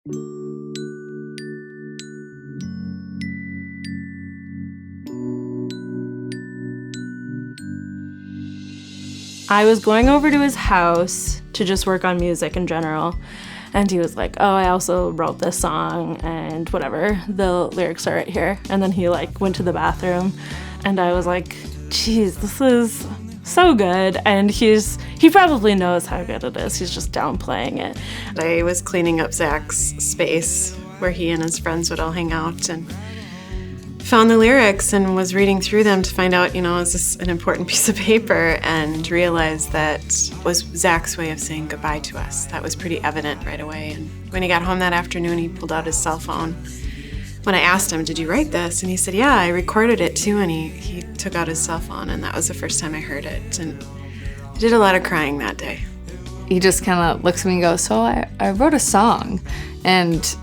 I was going over to his house to just work on music in general, and he was like, oh, I also wrote this song and whatever, the lyrics are right here. And then he like went to the bathroom, and I was like, geez, this is so good. And he probably knows how good it is. He's just downplaying it. I was cleaning up Zack's space where he and his friends would all hang out, and found the lyrics and was reading through them to find out, is this an important piece of paper, and realized that was Zack's way of saying goodbye to us. That was pretty evident right away. And when he got home that afternoon, he pulled out his cell phone. When I asked him, did you write this? And he said, yeah, I recorded it too. And he took out his cell phone, and that was the first time I heard it. And I did a lot of crying that day. He just kind of looks at me and goes, so I wrote a song. And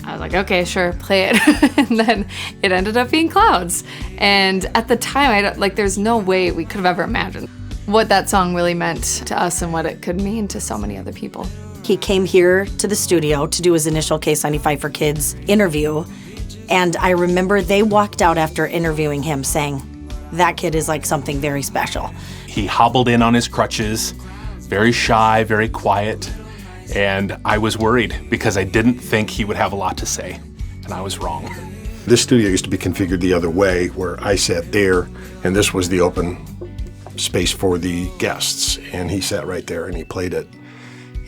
I was like, okay, sure, play it. And then it ended up being Clouds. And at the time, there's no way we could have ever imagined what that song really meant to us and what it could mean to so many other people. He came here to the studio to do his initial K95 for Kids interview. And I remember they walked out after interviewing him saying, that kid is like something very special. He hobbled in on his crutches, very shy, very quiet. And I was worried because I didn't think he would have a lot to say, and I was wrong. This studio used to be configured the other way, where I sat there, and this was the open space for the guests, and he sat right there and he played it,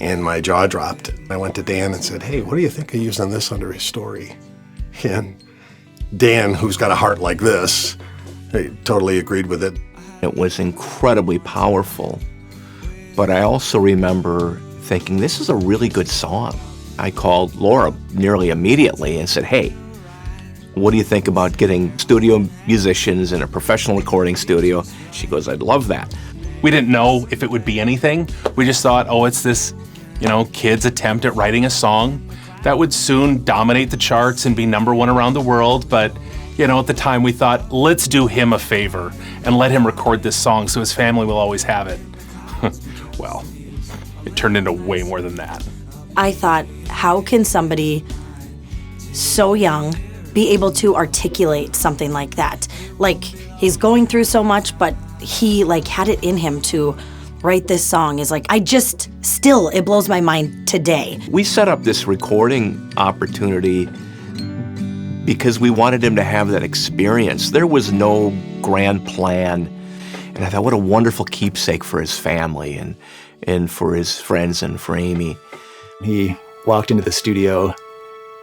and my jaw dropped. I went to Dan and said, hey, what do you think of using this under his story? And Dan, who's got a heart like this, he totally agreed with it. It was incredibly powerful, but I also remember thinking, this is a really good song. I called Laura nearly immediately and said, hey, what do you think about getting studio musicians in a professional recording studio? She goes, I'd love that. We didn't know if it would be anything. We just thought, oh, it's this, kid's attempt at writing a song that would soon dominate the charts and be #1 around the world. But, at the time we thought, let's do him a favor and let him record this song so his family will always have it. Well, it turned into way more than that. I thought, how can somebody so young be able to articulate something like that? Like, he's going through so much, but he had it in him to write this song. Is like, it blows my mind today. We set up this recording opportunity because we wanted him to have that experience. There was no grand plan. And I thought, what a wonderful keepsake for his family and for his friends and for Amy. He walked into the studio.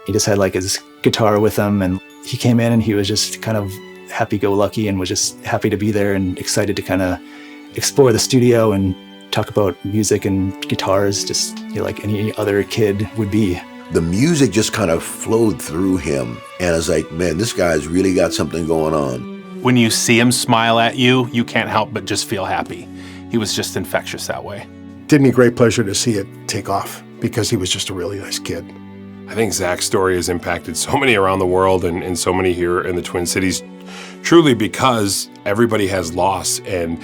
He just had his guitar with him, and he came in and he was just kind of happy-go-lucky and was just happy to be there and excited to kind of explore the studio and talk about music and guitars, just like any other kid would be. The music just kind of flowed through him, and I was like, man, this guy's really got something going on. When you see him smile at you, you can't help but just feel happy. He was just infectious that way. Did me great pleasure to see it take off because he was just a really nice kid. I think Zack's story has impacted so many around the world and so many here in the Twin Cities, truly because everybody has loss, and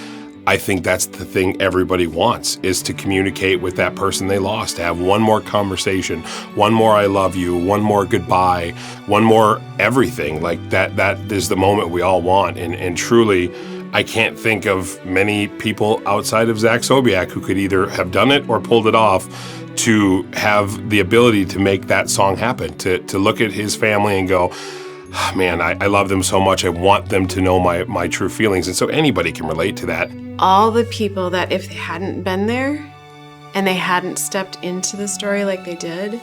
I think that's the thing everybody wants, is to communicate with that person they lost, to have one more conversation, one more I love you, one more goodbye, one more everything. That is the moment we all want, and truly, I can't think of many people outside of Zack Sobiech who could either have done it or pulled it off, to have the ability to make that song happen, to look at his family and go, man, I love them so much, I want them to know my true feelings. And so anybody can relate to that. All the people that if they hadn't been there and they hadn't stepped into the story like they did,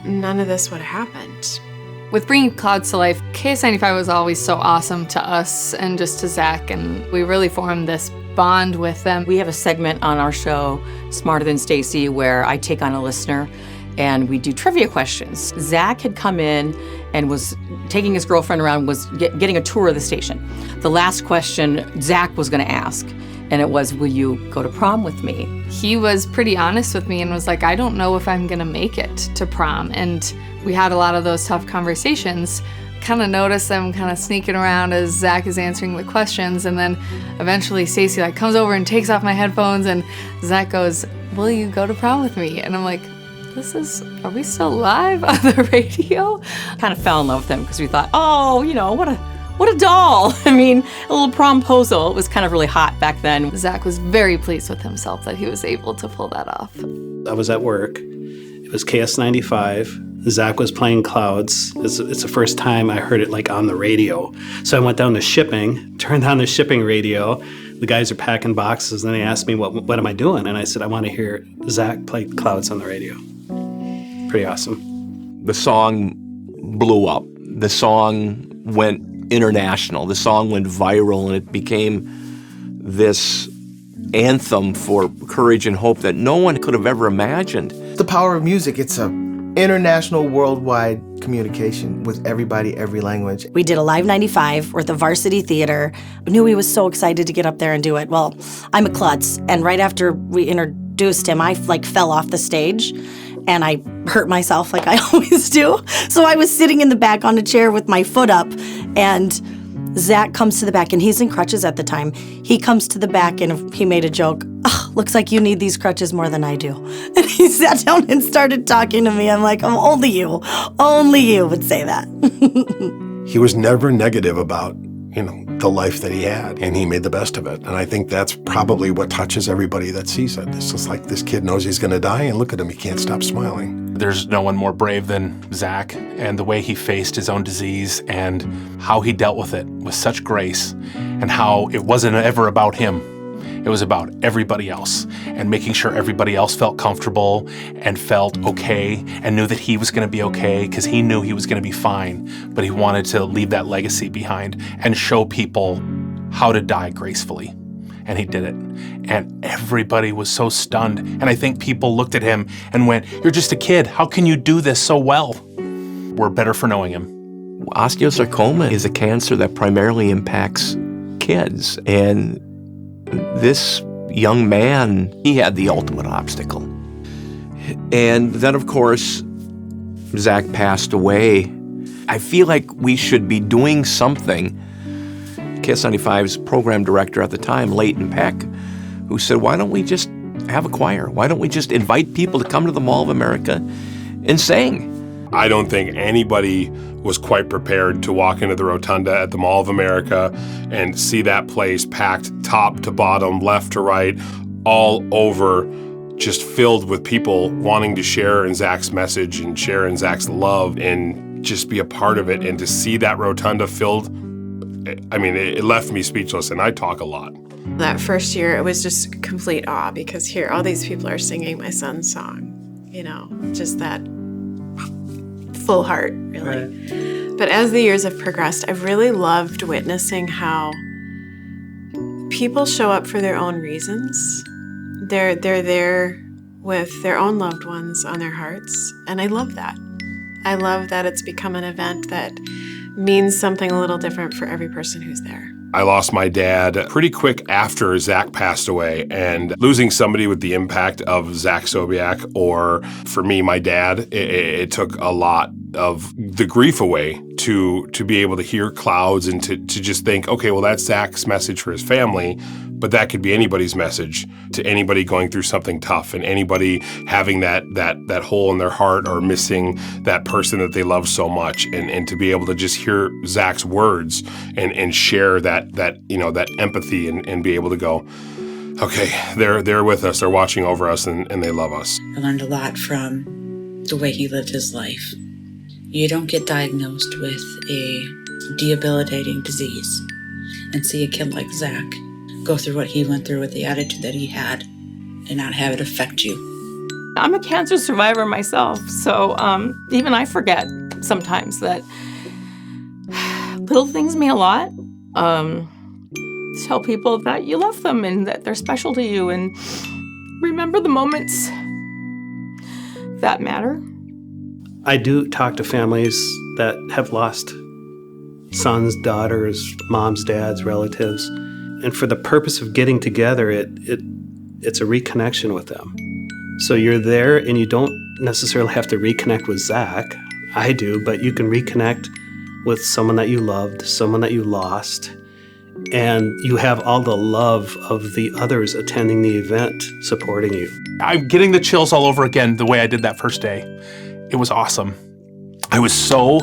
none of this would have happened. With bringing Clouds to life, KS95 was always so awesome to us and just to Zack, and we really formed this bond with them. We have a segment on our show, Smarter Than Stacy, where I take on a listener and we do trivia questions. Zack had come in and was taking his girlfriend around, was getting a tour of the station. The last question Zack was going to ask, and it was, will you go to prom with me? He was pretty honest with me and was like, I don't know if I'm going to make it to prom. And we had a lot of those tough conversations. Kind of notice them kind of sneaking around as Zack is answering the questions, and then eventually Stacy comes over and takes off my headphones, and Zack goes, will you go to prom with me? And I'm like, are we still live on the radio? Kind of fell in love with him because we thought, oh, what a doll. I mean, a little promposal. It was kind of really hot back then. Zach was very pleased with himself that he was able to pull that off. I was at work. It was KS95. Zach was playing Clouds. It's the first time I heard it like on the radio. So I went down to shipping, turned on the shipping radio. The guys are packing boxes, and they asked me, what am I doing? And I said, I want to hear Zach play Clouds on the radio. Pretty awesome. The song blew up. The song went international. The song went viral, and it became this anthem for courage and hope that no one could have ever imagined. The power of music, it's a international, worldwide communication with everybody, every language. We did a Live 95. We're at the Varsity Theater. I knew he was so excited to get up there and do it. Well, I'm a klutz, and right after we introduced him, I fell off the stage, and I hurt myself like I always do. So I was sitting in the back on a chair with my foot up, and Zach comes to the back, and he's in crutches at the time. He comes to the back, and he made a joke. Looks like you need these crutches more than I do. And he sat down and started talking to me. I'm like, only you would say that. He was never negative about, the life that he had, and he made the best of it. And I think that's probably what touches everybody that sees it. It's just like this kid knows he's going to die, and look at him, he can't stop smiling. There's no one more brave than Zack, and the way he faced his own disease and how he dealt with it with such grace, and how it wasn't ever about him. It was about everybody else, and making sure everybody else felt comfortable and felt okay and knew that he was going to be okay, because he knew he was going to be fine, but he wanted to leave that legacy behind and show people how to die gracefully. And he did it. And everybody was so stunned. And I think people looked at him and went, "You're just a kid. How can you do this so well?" We're better for knowing him. Osteosarcoma is a cancer that primarily impacts kids. And this young man, he had the ultimate obstacle. And then, of course, Zack passed away. I feel like we should be doing something. KS95's program director at the time, Leighton Peck, who said, why don't we just have a choir? Why don't we just invite people to come to the Mall of America and sing? I don't think anybody was quite prepared to walk into the rotunda at the Mall of America and see that place packed top to bottom, left to right, all over, just filled with people wanting to share in Zack's message and share in Zack's love and just be a part of it. And to see that rotunda filled, I mean, it left me speechless, and I talk a lot. That first year, it was just complete awe, because here, all these people are singing my son's song, just that full heart, really. Right. But as the years have progressed, I've really loved witnessing how people show up for their own reasons. They're there with their own loved ones on their hearts, and I love that. I love that it's become an event that means something a little different for every person who's there. I lost my dad pretty quick after Zack passed away, and losing somebody with the impact of Zack Sobiech, or for me, my dad, it took a lot of the grief away to be able to hear Clouds and to just think, okay, well, that's Zack's message for his family, but that could be anybody's message to anybody going through something tough, and anybody having that hole in their heart or missing that person that they love so much, and to be able to just hear Zack's words and share that empathy and be able to go, okay, they're with us, they're watching over us, and they love us. I learned a lot from the way he lived his life. You don't get diagnosed with a debilitating disease and see a kid like Zack go through what he went through with the attitude that he had and not have it affect you. I'm a cancer survivor myself, so even I forget sometimes that little things mean a lot. Tell people that you love them and that they're special to you, and remember the moments that matter. I do talk to families that have lost sons, daughters, moms, dads, relatives. And for the purpose of getting together, it's a reconnection with them. So you're there, and you don't necessarily have to reconnect with Zack. I do, but you can reconnect with someone that you loved, someone that you lost, and you have all the love of the others attending the event supporting you. I'm getting the chills all over again the way I did that first day. It was awesome. I was so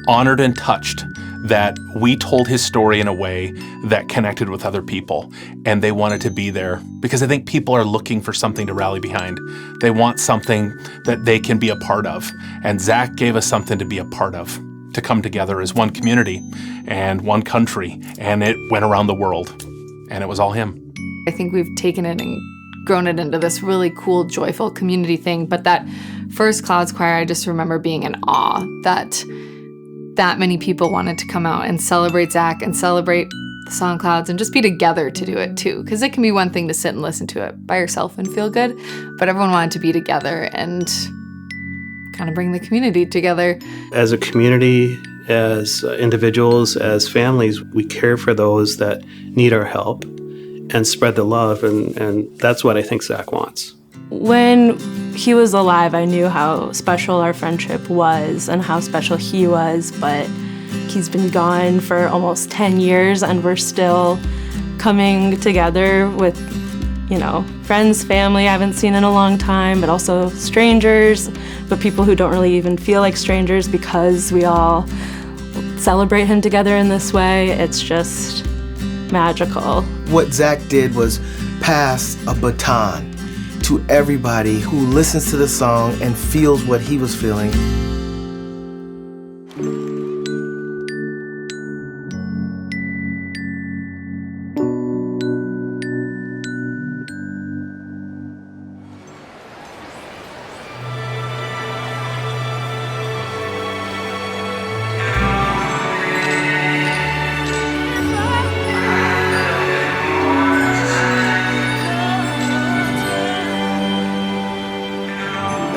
honored and touched that we told his story in a way that connected with other people, and they wanted to be there because I think people are looking for something to rally behind. They want something that they can be a part of, and Zack gave us something to be a part of, to come together as one community and one country, and it went around the world, and it was all him. I think we've taken it and grown it into this really cool, joyful community thing, but that first Clouds Choir, I just remember being in awe that many people wanted to come out and celebrate Zack and celebrate the song Clouds and just be together to do it too. Because it can be one thing to sit and listen to it by yourself and feel good, but everyone wanted to be together and kind of bring the community together. As a community, as individuals, as families, we care for those that need our help and spread the love, and that's what I think Zack wants. When he was alive, I knew how special our friendship was and how special he was, but he's been gone for almost 10 years and we're still coming together with, friends, family I haven't seen in a long time, but also strangers, but people who don't really even feel like strangers because we all celebrate him together in this way. It's just magical. What Zack did was pass a baton to everybody who listens to the song and feels what he was feeling.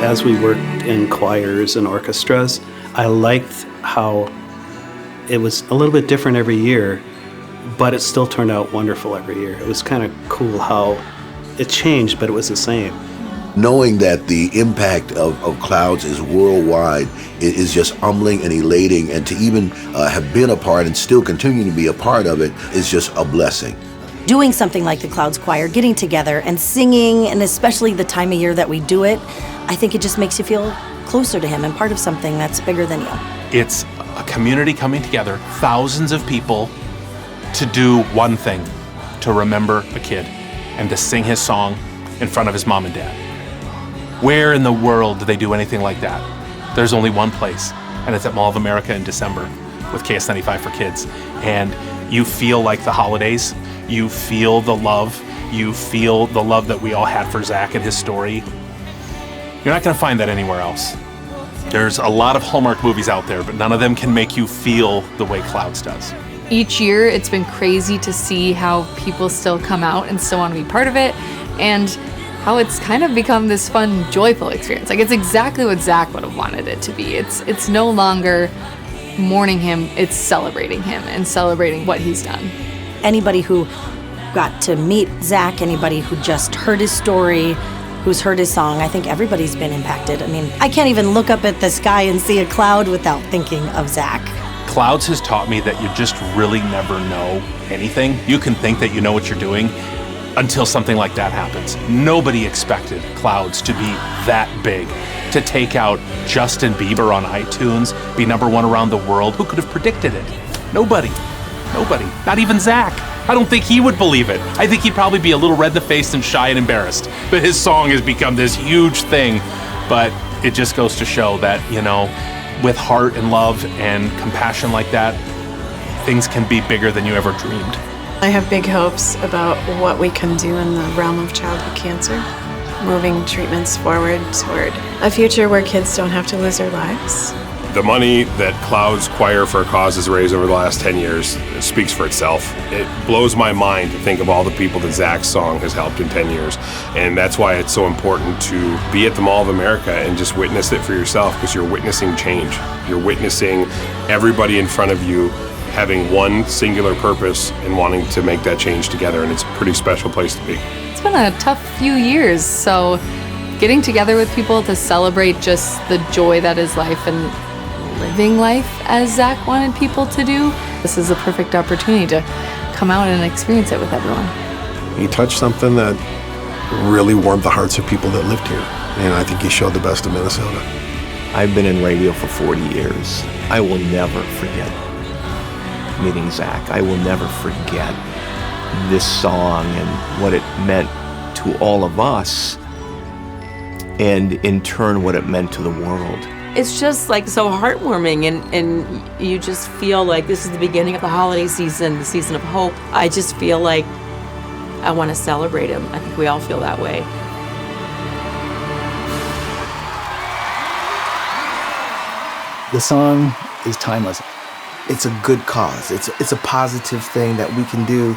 As we worked in choirs and orchestras, I liked how it was a little bit different every year, but it still turned out wonderful every year. It was kind of cool how it changed, but it was the same. Knowing that the impact of Clouds is worldwide is just humbling and elating, and to even have been a part and still continue to be a part of it is just a blessing. Doing something like the Clouds Choir, getting together and singing, and especially the time of year that we do it, I think it just makes you feel closer to him and part of something that's bigger than you. It's a community coming together, thousands of people, to do one thing, to remember a kid and to sing his song in front of his mom and dad. Where in the world do they do anything like that? There's only one place, and it's at Mall of America in December with KS95 for Kids. And you feel like the holidays, you feel the love that we all had for Zack and his story. You're not gonna find that anywhere else. There's a lot of Hallmark movies out there, but none of them can make you feel the way Clouds does. Each year, it's been crazy to see how people still come out and still want to be part of it, and how it's kind of become this fun, joyful experience. Like, it's exactly what Zack would have wanted it to be. It's no longer mourning him, it's celebrating him and celebrating what he's done. Anybody who got to meet Zack, anybody who just heard his story, who's heard his song, I think everybody's been impacted. I mean, I can't even look up at the sky and see a cloud without thinking of Zack. Clouds has taught me that you just really never know anything. You can think that you know what you're doing until something like that happens. Nobody expected Clouds to be that big, to take out Justin Bieber on iTunes, be #1 around the world. Who could have predicted it? Nobody. Not even Zack. I don't think he would believe it. I think he'd probably be a little red in the face and shy and embarrassed. But his song has become this huge thing. But it just goes to show that, with heart and love and compassion like that, things can be bigger than you ever dreamed. I have big hopes about what we can do in the realm of childhood cancer, moving treatments forward toward a future where kids don't have to lose their lives. The money that Clouds Choir for a Cause has raised over the last 10 years speaks for itself. It blows my mind to think of all the people that Zack's song has helped in 10 years. And that's why it's so important to be at the Mall of America and just witness it for yourself, because you're witnessing change. You're witnessing everybody in front of you having one singular purpose and wanting to make that change together. And it's a pretty special place to be. It's been a tough few years, so getting together with people to celebrate just the joy that is life and living life as Zack wanted people to do. This is a perfect opportunity to come out and experience it with everyone. He touched something that really warmed the hearts of people that lived here. And I think he showed the best of Minnesota. I've been in radio for 40 years. I will never forget meeting Zack. I will never forget this song and what it meant to all of us, and in turn what it meant to the world. It's just like so heartwarming, and you just feel like this is the beginning of the holiday season, the season of hope. I just feel like I want to celebrate him. I think we all feel that way. The song is timeless. It's a good cause. It's a positive thing that we can do.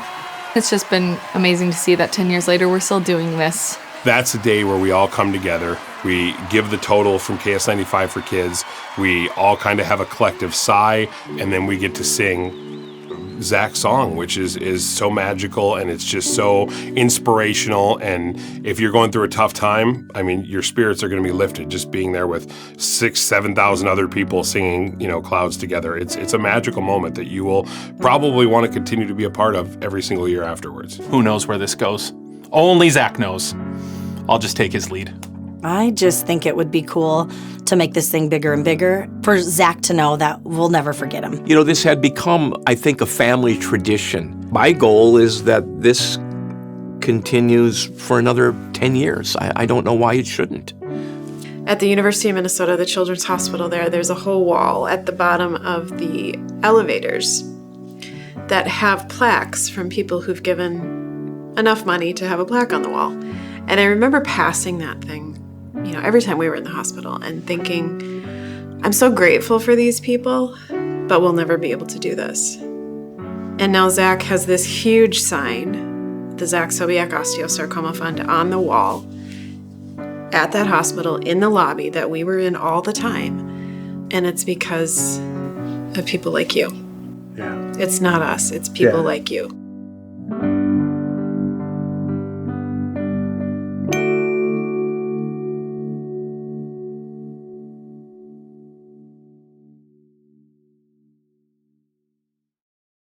It's just been amazing to see that 10 years later we're still doing this. That's a day where we all come together. We give the total from KS95 for Kids. We all kind of have a collective sigh, and then we get to sing Zack's song, which is so magical, and it's just so inspirational. And if you're going through a tough time, I mean, your spirits are going to be lifted just being there with 6,000-7,000 other people singing, Clouds together. It's a magical moment that you will probably want to continue to be a part of every single year afterwards. Who knows where this goes? Only Zack knows. I'll just take his lead. I just think it would be cool to make this thing bigger and bigger, for Zack to know that we'll never forget him. This had become, I think, a family tradition. My goal is that this continues for another 10 years. I don't know why it shouldn't. At the University of Minnesota, the Children's Hospital there's a whole wall at the bottom of the elevators that have plaques from people who've given enough money to have a plaque on the wall. And I remember passing that thing, every time we were in the hospital and thinking, I'm so grateful for these people, but we'll never be able to do this. And now Zack has this huge sign, the Zack Sobiech Osteosarcoma Fund, on the wall at that hospital in the lobby that we were in all the time. And it's because of people like you. Yeah. It's not us, it's people like you.